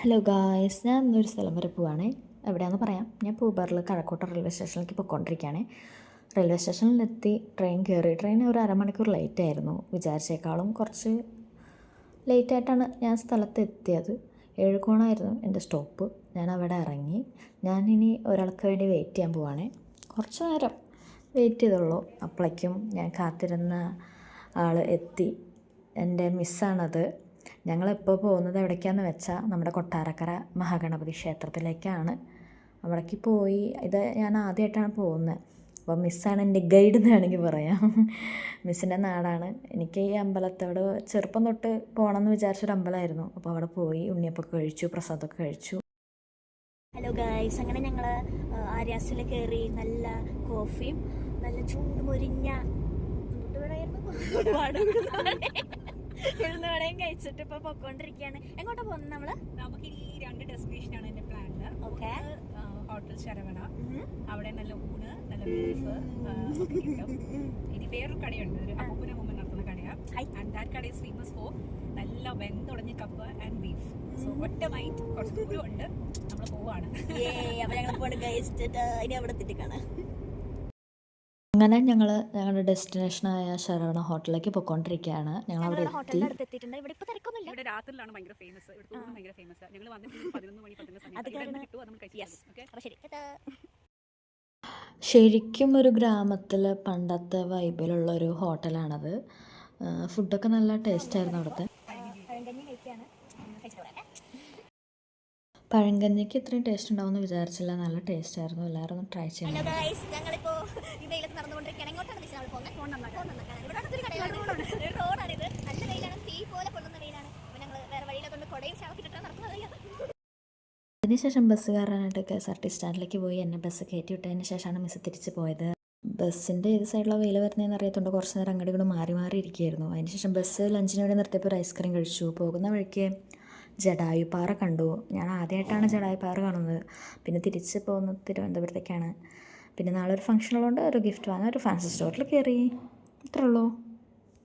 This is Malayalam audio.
ഹലോ ഗായ്സ്, ഞാൻ ഇന്നൊരു സ്ഥലം വരെ പോവുകയാണേ. എവിടെയാണെന്ന് പറയാം. ഞാൻ പൂബാറിൽ കഴക്കൂട്ട റെയിൽവേ സ്റ്റേഷനിലേക്ക് പോയിക്കൊണ്ടിരിക്കുകയാണ്. റെയിൽവേ സ്റ്റേഷനിലെത്തി ട്രെയിൻ കയറി. ട്രെയിൻ ഒരു അരമണിക്കൂർ ലേറ്റായിരുന്നു. വിചാരിച്ചേക്കാളും കുറച്ച് ലേറ്റായിട്ടാണ് ഞാൻ സ്ഥലത്ത് എത്തിയത്. ഏഴുകോണായിരുന്നു എൻ്റെ സ്റ്റോപ്പ്. ഞാൻ അവിടെ ഇറങ്ങി. ഞാനിനി ഒരാൾക്ക് വേണ്ടി വെയിറ്റ് ചെയ്യാൻ പോവുകയാണേ. കുറച്ച് നേരം വെയിറ്റ് ചെയ്തുള്ളൂ. അപ്പോഴേക്കും ഞാൻ കാത്തിരുന്ന ആൾ എത്തി. എൻ്റെ മിസ്സാണത്. ഞങ്ങളെപ്പോൾ പോകുന്നത് എവിടേക്കാണെന്ന് വെച്ചാൽ നമ്മുടെ കൊട്ടാരക്കര മഹാഗണപതി ക്ഷേത്രത്തിലേക്കാണ്. അവിടേക്ക് പോയി ഇത് ഞാൻ ആദ്യമായിട്ടാണ് പോകുന്നത്. അപ്പോൾ മിസ്സാണ് എൻ്റെ ഗൈഡ് എന്ന് വേണമെങ്കിൽ പറയാം. മിസ്സിൻ്റെ നാടാണ്. എനിക്ക് ഈ അമ്പലത്തോട് ചെറുപ്പം തൊട്ട് പോകണമെന്ന് വിചാരിച്ചൊരു അമ്പലമായിരുന്നു. അപ്പോൾ അവിടെ പോയി ഉണ്ണിയപ്പൊക്കെ കഴിച്ചു, പ്രസാദമൊക്കെ കഴിച്ചു. ഹലോ ഗായ്സ്, അങ്ങനെ ഞങ്ങൾ ആര്യാസിൽ കയറി. നല്ല കോഫിയും നല്ല ചൂട് മൊരിഞ്ഞ എഴുന്നൂടെയും കഴിച്ചിട്ട് ഇപ്പൊ പൊക്കോണ്ടിരിക്കുകയാണ്. എങ്ങോട്ടാ പോകുന്നത് നമ്മള്? നമുക്ക് ഈ 2 ഡെസ്റ്റിനേഷനാണ് എന്റെ പ്ലാനില്. ഓക്കെ, ഹോട്ടൽ ശരവണ, അവിടെ നല്ല ഊണ്, നല്ല ബീഫ് ഒക്കെ കിട്ടും. ഇനി വേറൊരു കടയുണ്ട്, ഒരു അപ്പൂപ്പന മുമ്പ് നടത്തുന്ന കടയാണ്. ആൻഡ് ദാറ്റ് കട ഈസ് ഫേമസ് ഫോർ നല്ല വെന്തുടഞ്ഞ കപ്പ ആൻഡ് ബീഫ്. സോ ഒറ്റ മൈൻഡ് കുറച്ച് ദൂരമുണ്ട്, നമ്മൾ പോവാണ്. അപ്പൊ ഞങ്ങൾ പോണ് ഗൈസ്. ഇനി അവിടെ എത്തിയിട്ട് കാണാം. അങ്ങനെ ഞങ്ങൾ ഞങ്ങളുടെ ഡെസ്റ്റിനേഷനായ ശരവണ ഹോട്ടലിലേക്ക് പോയിക്കൊണ്ടിരിക്കുകയാണ്. ഞങ്ങൾ അവിടെ എത്തി. ഇവിടെ രാത്രിയിലാണ് ഭയങ്കര ഫേമസ്. ഇവിടെ ഭയങ്കര ഫേമസ്. ഞങ്ങൾ വന്നിട്ട് 11 മണി 12 സമയത്ത് കിട്ടും. അത് നമ്മൾ കഴിച്ചു. ശരിക്കും ഒരു ഗ്രാമത്തിൽ പണ്ടത്തെ വൈബിലുള്ളൊരു ഹോട്ടലാണത്. ഫുഡൊക്കെ നല്ല ടേസ്റ്റായിരുന്നു അവിടുത്തെ. പഴങ്കഞ്ഞിക്ക് ഇത്രയും ടേസ്റ്റ് ഉണ്ടാവുമെന്ന് വിചാരിച്ചില്ല. നല്ല ടേസ്റ്റ് ആയിരുന്നു. എല്ലാവരും ഒന്ന് ട്രൈ ചെയ്യണം. അതിനുശേഷം ബസ് കയറാനായിട്ട് KSRT സ്റ്റാൻഡിലേക്ക് പോയി. എന്നെ ബസ് കയറ്റി വിട്ടതിന് ശേഷമാണ് മിസ് തിരിച്ച് പോയത്. ബസ്സിൻ്റെ ഏത് സൈഡിലാണ് വെയിൽ വരുന്നതെന്ന് അറിയാത്തതുകൊണ്ട് കുറച്ച് നേരം അങ്ങോട്ട് ഇങ്ങോട്ട് മാറി മാറി ഇരിക്കുകയായിരുന്നു. അതിനുശേഷം ബസ് ലഞ്ചിന് വേണ്ടി നിർത്തിയപ്പോൾ ഒരു ഐസ്ക്രീം കഴിച്ചു. പോകുന്ന വഴിക്ക് ജടായുപ്പാറ കണ്ടു. ഞാൻ ആദ്യമായിട്ടാണ് ജടായുപ്പാറ കാണുന്നത്. പിന്നെ തിരിച്ച് പോകുന്നത് തിരുവനന്തപുരത്തേക്കാണ്. പിന്നെ നാളെ ഒരു ഫംഗ്ഷൻ ഉള്ളതുകൊണ്ട് ഒരു ഗിഫ്റ്റ് വാങ്ങാൻ ഒരു ഫാൻസി സ്റ്റോറിൽ കയറി. ഇത്രേ ഉള്ളൂ.